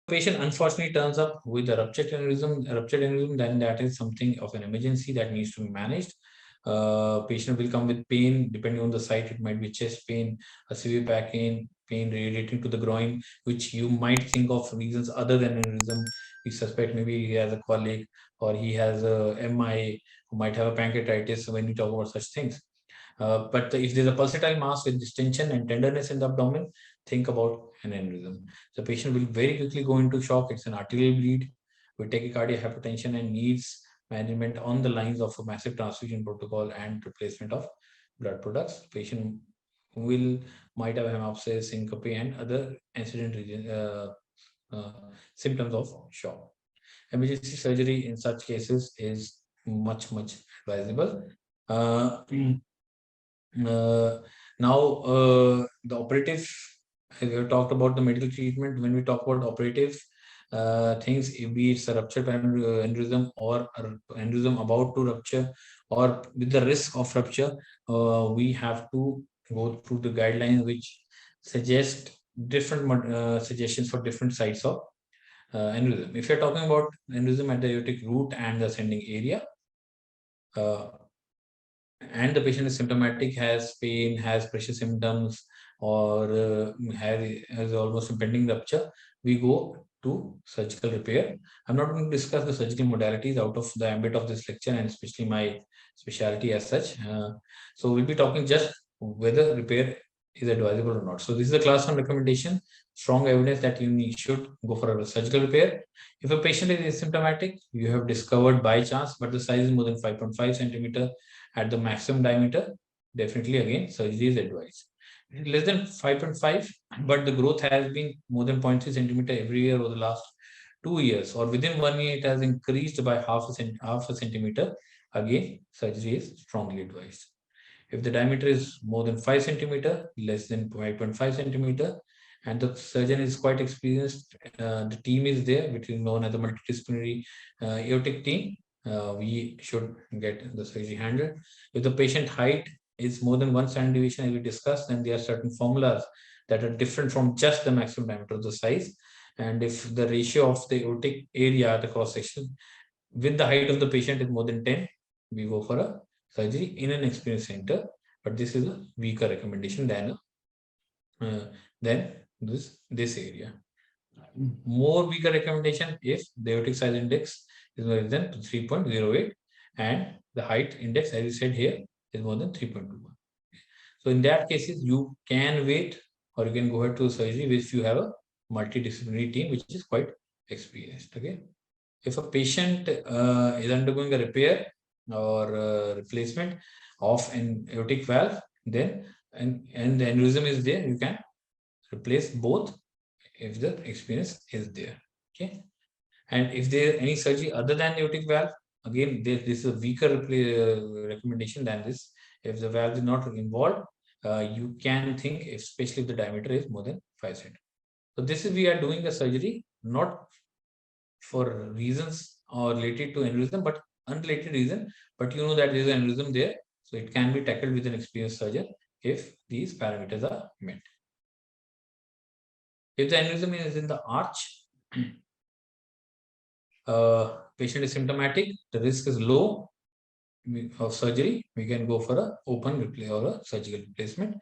patient unfortunately turns up with a ruptured aneurysm, then that is something of an emergency that needs to be managed. Patient will come with pain, depending on the site. It might be chest pain, a severe back pain, pain relating to the groin, which you might think of reasons other than aneurysm. We suspect maybe he has a colic or he has a MI, who might have a pancreatitis when we talk about such things. But if there's a pulsatile mass with distension and tenderness in the abdomen, think about an aneurysm. The patient will very quickly go into shock. It's an arterial bleed with tachycardia, hypertension, and needs management on the lines of a massive transfusion protocol and replacement of blood products. Patient might have hemoptysis, syncope, and other incident uh, symptoms of shock. Emergency surgery in such cases is much advisable. Uh, now, the operative, we have talked about the medical treatment. When we talk about operative things, if be it's a ruptured aneurysm or aneurysm about to rupture or with the risk of rupture, we have to go through the guidelines which suggest different suggestions for different sites of aneurysm. If you're talking about aneurysm at the aortic root and the ascending area, uh, and the patient is symptomatic, has pain, has pressure symptoms, or has almost impending rupture, we go to surgical repair. I'm not going to discuss the surgical modalities out of the ambit of this lecture and especially my specialty as such. So we'll be talking just whether repair is advisable or not. So this is a class 1 recommendation, strong evidence that you should go for a surgical repair. If a patient is asymptomatic, you have discovered by chance, but the size is more than 5.5 centimeter at the maximum diameter, definitely again surgery is advised. Less than 5.5, but the growth has been more than 0.3 centimeter every year over the last 2 years, or within 1 year it has increased by half a centimeter. Again, surgery is strongly advised. If the diameter is more than 5 centimeter, less than 5.5 centimeter, and the surgeon is quite experienced, the team is there, which is known as the multidisciplinary aortic team, we should get the surgery handled. If the patient height is more than 1 standard deviation, as we discussed, then there are certain formulas that are different from just the maximum diameter of the size. And if the ratio of the aortic area, the cross section, with the height of the patient is more than 10, we go for a surgery in an experienced center. But this is a weaker recommendation than this area. More weaker recommendation if the aortic size index is more than 3.08 and the height index, as you said here, is more than 3.21. So in that cases, you can wait or you can go ahead to surgery if you have a multidisciplinary team which is quite experienced. Okay. If a patient is undergoing a repair or replacement of an aortic valve, then and the aneurysm is there, you can replace both if the experience is there. Okay. And if there any surgery other than the aortic valve, again, this is a weaker recommendation than this. If the valve is not involved, you can think, especially if the diameter is more than 5 centimeters. So this is, we are doing a surgery not for reasons or related to aneurysm, but unrelated reason. But you know that there is an aneurysm there, so it can be tackled with an experienced surgeon if these parameters are met. If the aneurysm is in the arch, patient is symptomatic, the risk is low of surgery, we can go for a open replay or a surgical replacement.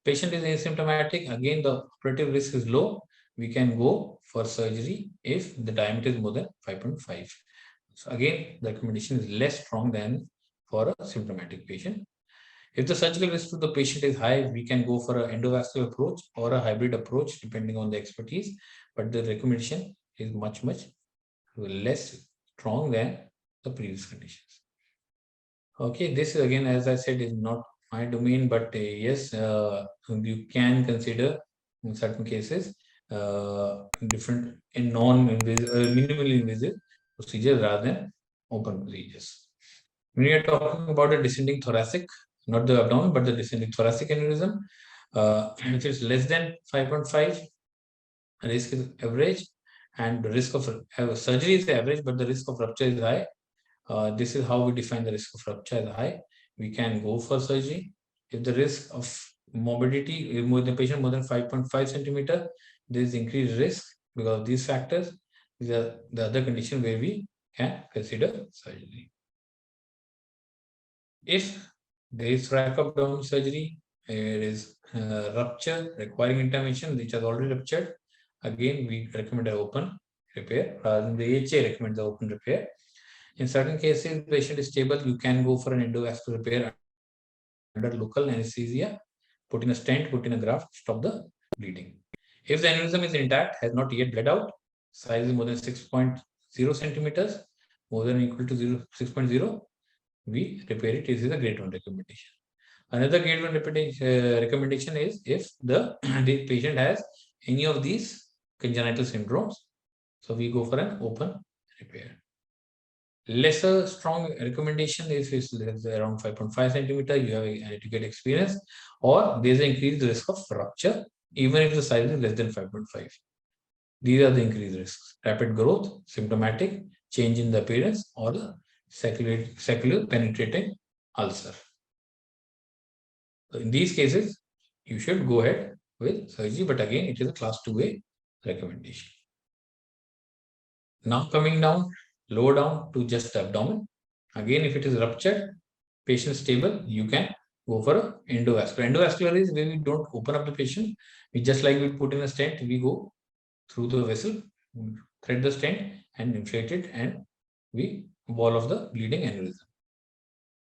Patient is asymptomatic, again the operative risk is low, we can go for surgery if the diameter is more than 5.5. So again, the recommendation is less strong than for a symptomatic patient. If the surgical risk to the patient is high, we can go for an endovascular approach or a hybrid approach depending on the expertise, but the recommendation is much less strong than the previous conditions. Okay, this is again, as I said, is not my domain, but yes, you can consider in certain cases different in non-invasive, minimally invasive procedures rather than open procedures. When we are talking about a descending thoracic, not the abdomen, but the descending thoracic aneurysm, if it's less than 5.5, risk is average, and the risk of surgery is average, but the risk of rupture is high. This is how we define the risk of rupture as high. We can go for surgery. If the risk of morbidity, if the patient more than 5.5 centimeter, there is increased risk. because of these factors, these are the other condition where we can consider surgery. If there is thoracoabdominal surgery, there is rupture requiring intervention, which has already ruptured, again we recommend an open repair rather than the AHA recommends the open repair. In certain cases, the patient is stable, you can go for an endovascular repair under local anesthesia, put in a stent, put in a graft, stop the bleeding. If the aneurysm is intact, has not yet bled out, size is more than 6.0 centimeters, more than or equal to 6.0, we repair it. This is a grade 1 recommendation. Another grade 1 recommendation is if the patient has any of these congenital syndromes, so we go for an open repair. Lesser strong recommendation is around 5.5 centimeter, you have a to get experience, or there's an increased risk of rupture, even if the size is less than 5.5. These are the increased risks: rapid growth, symptomatic, change in the appearance, or the secular penetrating ulcer. So in these cases, you should go ahead with surgery, but again, it is a class 2A recommendation. Now coming down, lower down to just the abdomen. Again, if it is ruptured, patient stable, you can go for endovascular. Endovascular is where we don't open up the patient. We just like we put in a stent, we go through the vessel, thread the stent and inflate it, and we wall off the bleeding aneurysm.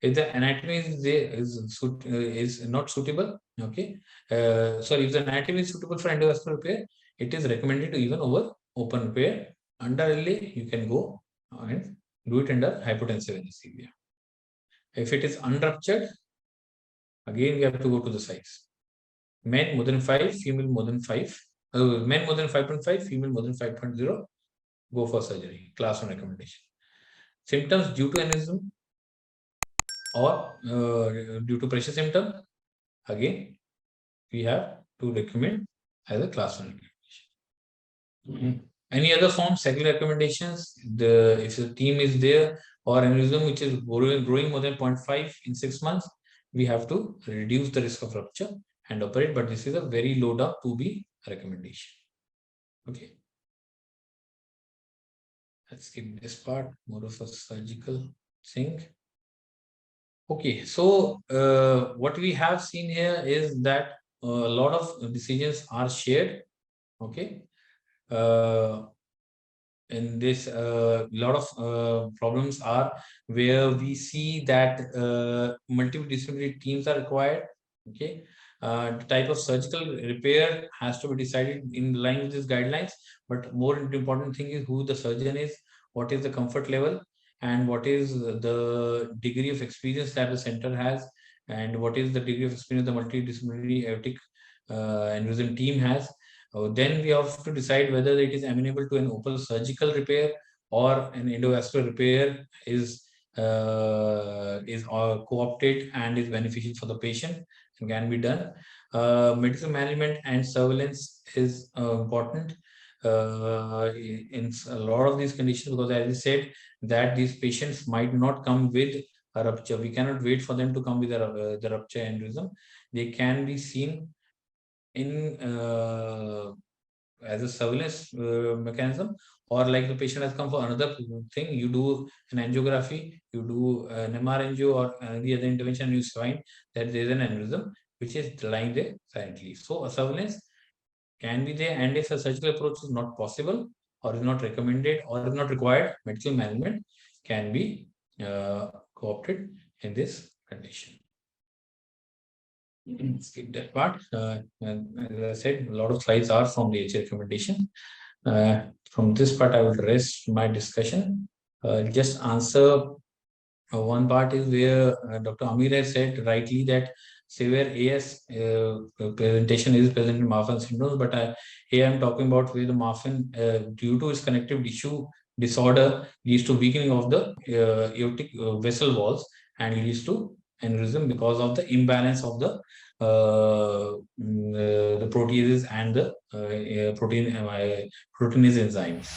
If the anatomy is not suitable, okay, sorry, if the anatomy is suitable for endovascular repair, it is recommended to even over open repair. Under LA, you can go and do it under hypotensive anesthesia. If it is unruptured, again we have to go to the size. Men more than 5, female more than 5. Men more than 5.5, female more than 5.0, go for surgery. Class 1 recommendation. Symptoms due to aneurysm or due to pressure symptom, again we have to recommend as a class 1 recommendation. Any other form, secondary recommendations, if the team is there or aneurysm which is growing more than 0.5 in 6 months, we have to reduce the risk of rupture and operate, but this is a very low down 2B recommendation. Okay. Let's skip this part, more of a surgical thing. Okay, so what we have seen here is that a lot of decisions are shared. Okay. In this, a lot of problems are where we see that multidisciplinary teams are required. Okay. The type of surgical repair has to be decided in line with these guidelines, but more important thing is who the surgeon is, what is the comfort level, and what is the degree of experience that the center has, and what is the degree of experience the multidisciplinary aortic aneurysm team has. Then we have to decide whether it is amenable to an open surgical repair or an endovascular repair is co-opted and is beneficial for the patient and can be done. Medical management and surveillance is important in a lot of these conditions, because as I said that these patients might not come with a rupture. We cannot wait for them to come with the rupture aneurysm. They can be seen in as a surveillance mechanism, or like the patient has come for another thing, you do an angiography, you do an MR angio or the other intervention, you find that there is an aneurysm which is lying there silently. So a surveillance can be there, and if a surgical approach is not possible or is not recommended or is not required, medical management can be co-opted in this condition. Skip that part. As I said, a lot of slides are from the AHA recommendation. From this part, I will rest my discussion. Just answer one part is where Dr. Amir has said rightly that severe AS presentation is present in Marfan syndrome, but here I'm talking about where the Marfan, due to its connective tissue disorder, leads to weakening of the aortic vessel walls and leads to aneurysm because of the imbalance of the proteases and the proteinase enzymes.